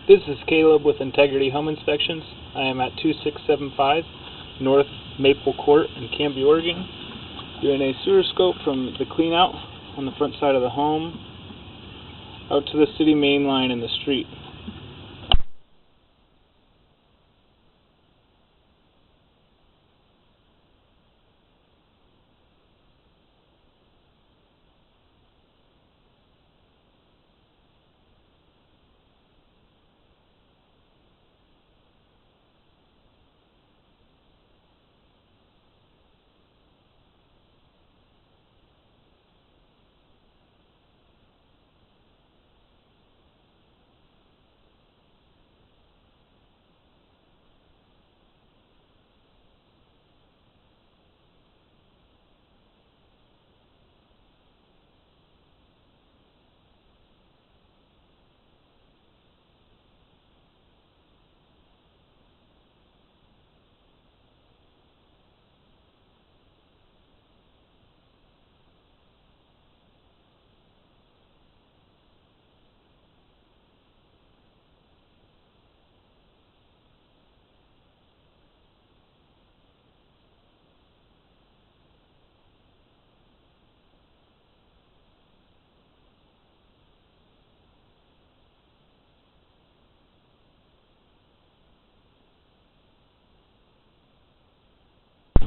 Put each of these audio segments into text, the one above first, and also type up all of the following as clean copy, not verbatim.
This is Caleb with Integrity Home Inspections. I am at 2675 North Maple Court in Canby, Oregon, doing a sewer scope from the cleanout on the front side of the home out to the city main line in the street.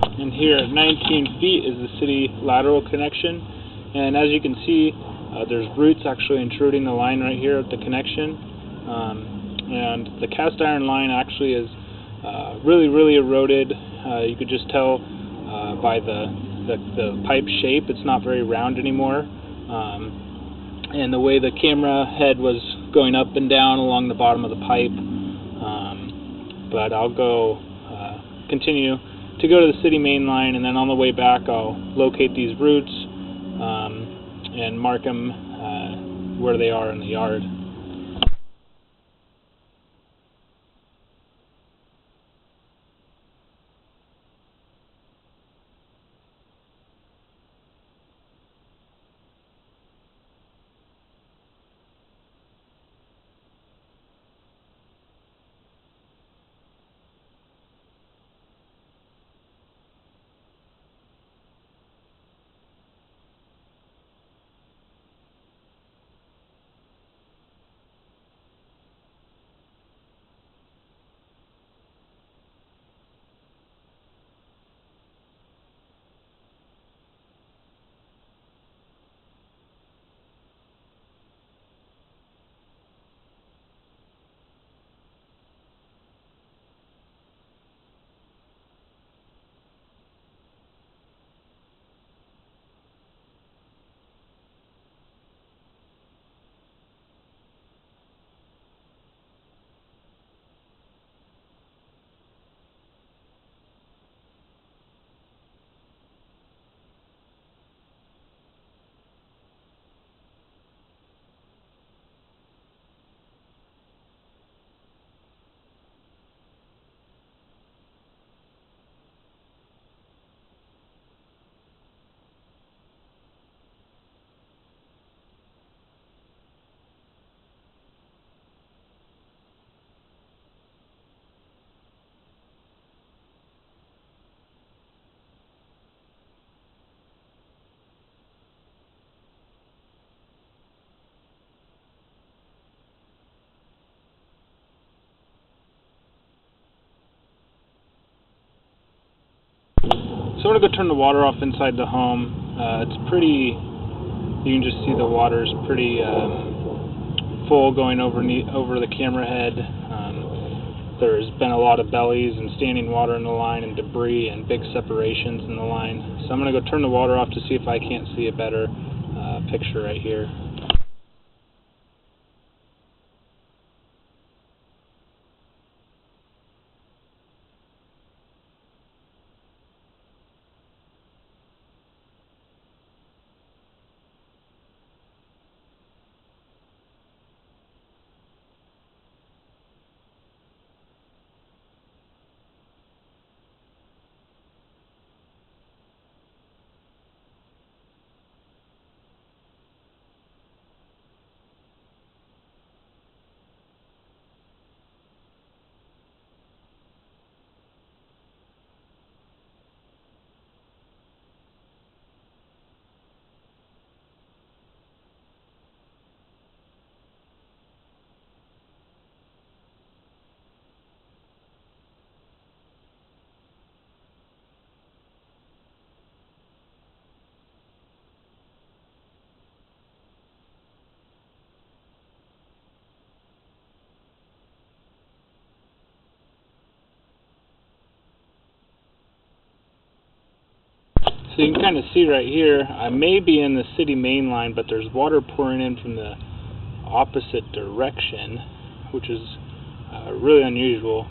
And here at 19 feet is the city lateral connection, and as you can see, there's roots actually intruding the line right here at the connection, and the cast iron line actually is really eroded. You could just tell by the pipe shape. It's not very round anymore, and the way the camera head was going up and down along the bottom of the pipe. But I'll go continue to go to the city main line, and then on the way back I'll locate these roots and mark them where they are in the yard. So I'm going to go turn the water off inside the home. It's pretty, you can just see the water's pretty full going over the camera head. There's been a lot of bellies and standing water in the line and debris and big separations in the line. So I'm going to go turn the water off to see if I can't see a better picture right here. So you can kind of see right here, I may be in the city main line, but there's water pouring in from the opposite direction, which is really unusual.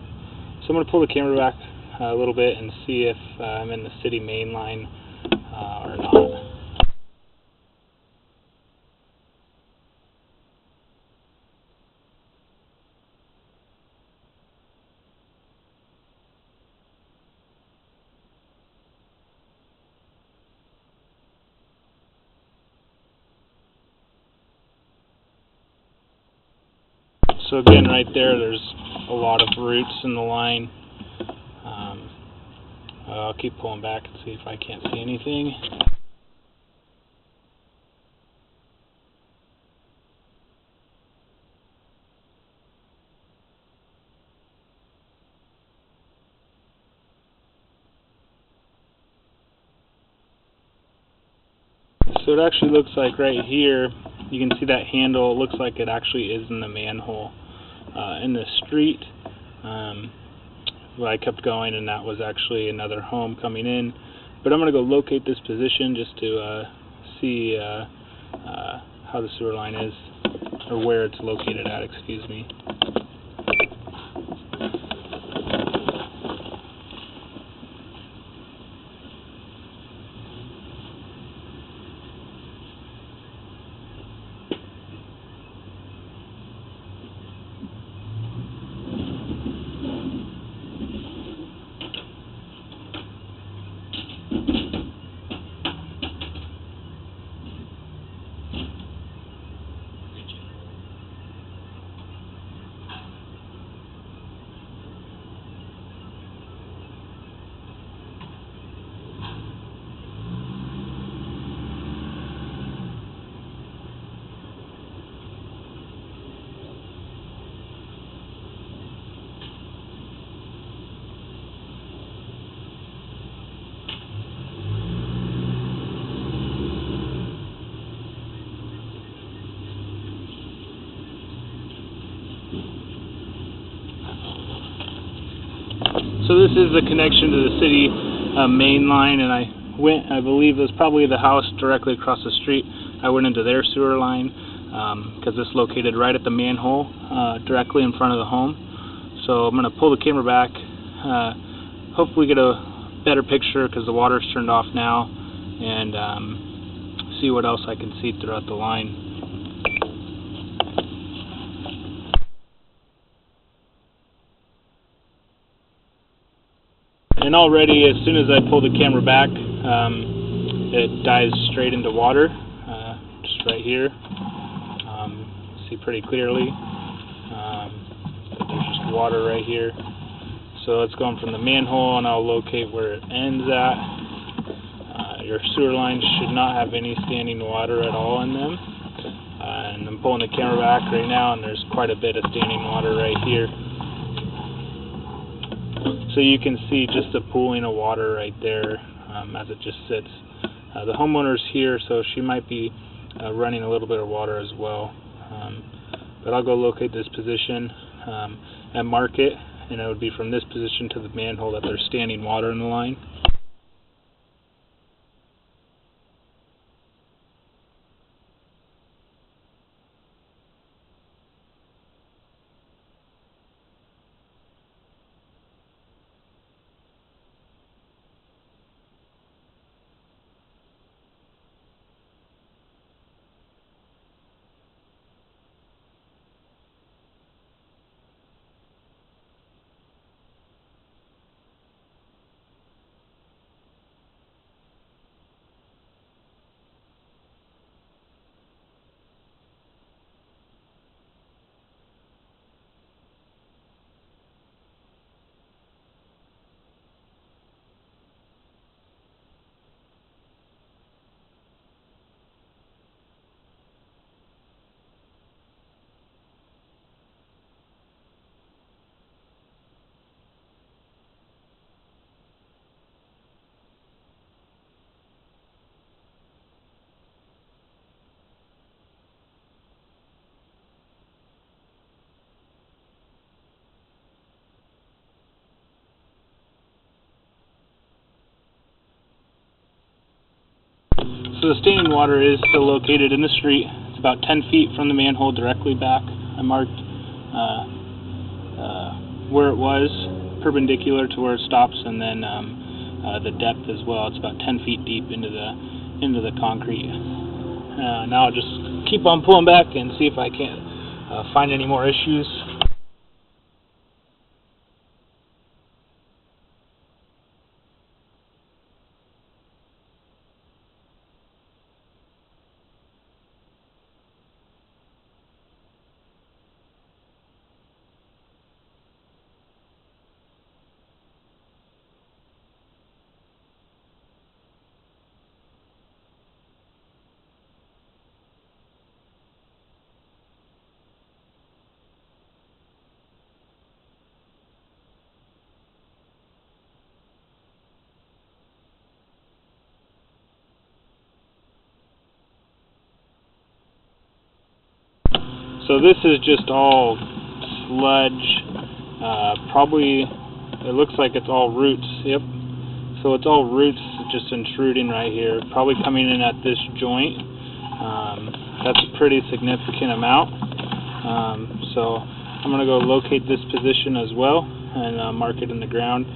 So I'm going to pull the camera back a little bit and see if I'm in the city main line or not. So again, right there's a lot of roots in the line. I'll keep pulling back and see if I can't see anything. So it actually looks like right here, you can see that handle. It looks like it actually is in the manhole in the street. Well, I kept going, and that was actually another home coming in. But I'm going to go locate this position just to see how the sewer line is, or where it's located at, excuse me. So this is the connection to the city main line, and I believe it was probably the house directly across the street. I went into their sewer line because it's located right at the manhole directly in front of the home. So I'm going to pull the camera back, hopefully get a better picture because the water's turned off now, and see what else I can see throughout the line. And already, as soon as I pull the camera back, it dives straight into water, just right here. See pretty clearly. There's just water right here. So it's going from the manhole, and I'll locate where it ends at. Your sewer lines should not have any standing water at all in them. And I'm pulling the camera back right now, and there's quite a bit of standing water right here. So you can see just the pooling of water right there as it just sits. The homeowner's here, so she might be running a little bit of water as well. But I'll go locate this position and mark it, and it would be from this position to the manhole that there's standing water in the line. So the standing water is still located in the street. It's about 10 feet from the manhole directly back. I marked where it was, perpendicular to where it stops, and then the depth as well. It's about 10 feet deep into the concrete. Now I'll just keep on pulling back and see if I can't find any more issues. So this is just all sludge, probably, it looks like it's all roots, yep. So it's all roots just intruding right here, probably coming in at this joint. That's a pretty significant amount. So I'm going to go locate this position as well and mark it in the ground.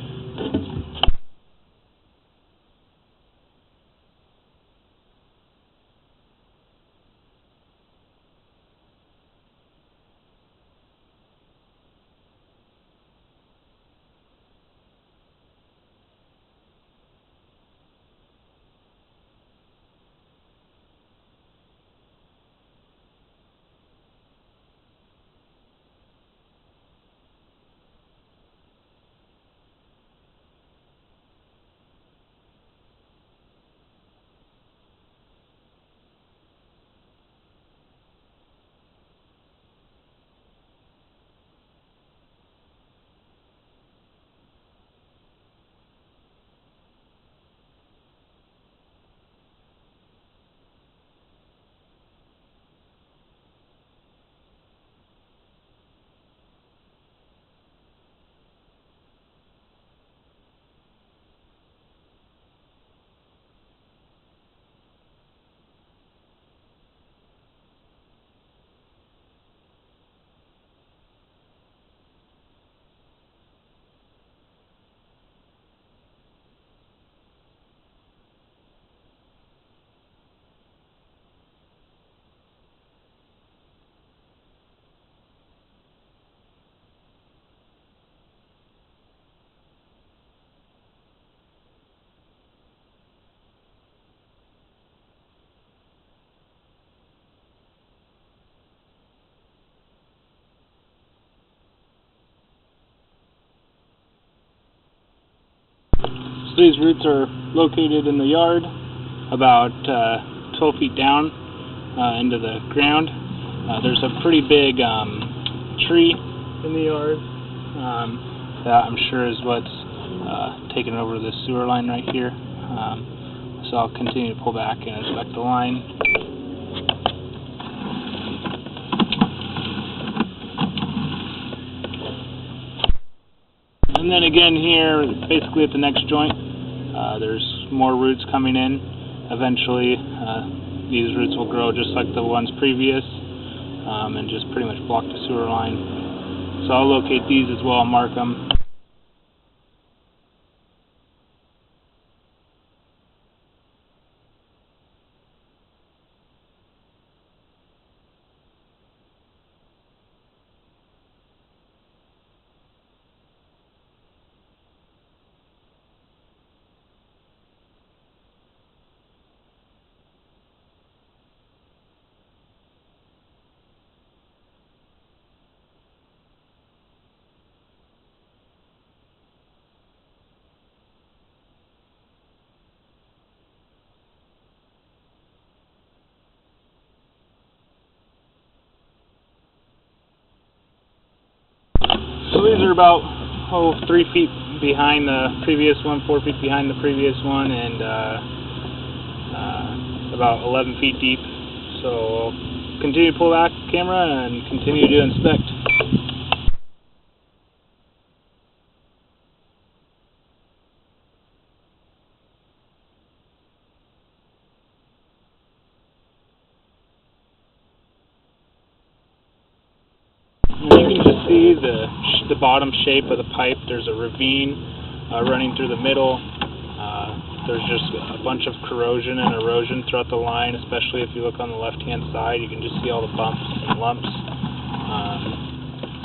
So these roots are located in the yard, about 12 feet down into the ground. There's a pretty big tree in the yard that I'm sure is what's taken over the sewer line right here. So I'll continue to pull back and inspect the line. And then again here, basically at the next joint, there's more roots coming in. Eventually, these roots will grow just like the ones previous and just pretty much block the sewer line. So I'll locate these as well and mark them. So these are about 3 feet behind the previous one, 4 feet behind the previous one, and about 11 feet deep. So I'll continue to pull back the camera and continue to inspect. see the bottom shape of the pipe. There's a ravine running through the middle. There's just a bunch of corrosion and erosion throughout the line, especially if you look on the left-hand side. You can just see all the bumps and lumps.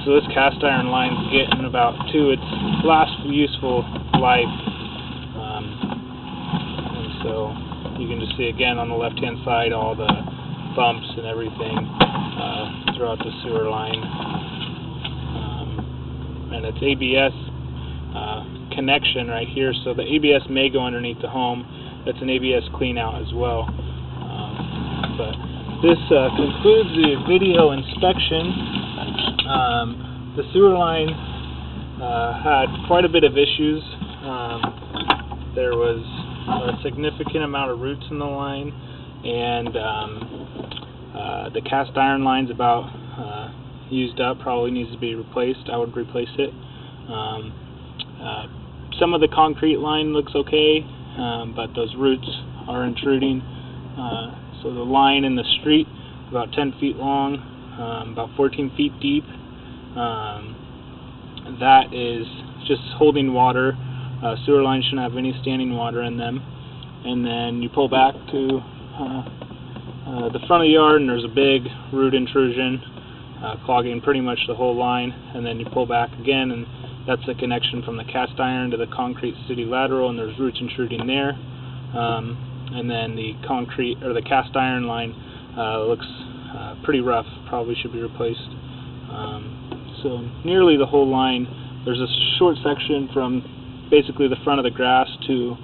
So this cast iron line's getting about to its last useful life. And so you can just see again on the left-hand side all the bumps and everything throughout the sewer line. And it's ABS connection right here, so the ABS may go underneath the home. That's an ABS clean out as well. But this concludes the video inspection. The sewer line had quite a bit of issues. There was a significant amount of roots in the line, and the cast iron line's about used up, probably needs to be replaced. I would replace it. Some of the concrete line looks okay, but those roots are intruding. So the line in the street, about 10 feet long, about 14 feet deep, that is just holding water. Sewer lines shouldn't have any standing water in them. And then you pull back to the front of the yard, and there's a big root intrusion clogging pretty much the whole line. And then you pull back again, and that's the connection from the cast iron to the concrete city lateral, and there's roots intruding there. And then the concrete or the cast iron line looks pretty rough, probably should be replaced. So nearly the whole line. There's a short section from basically the front of the grass to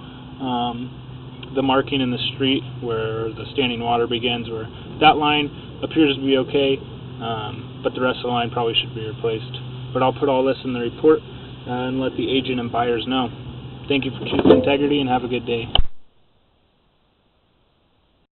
the marking in the street where the standing water begins, where that line appears to be okay, but the rest of the line probably should be replaced. But I'll put all this in the report and let the agent and buyers know. Thank you for choosing integrity, and have a good day.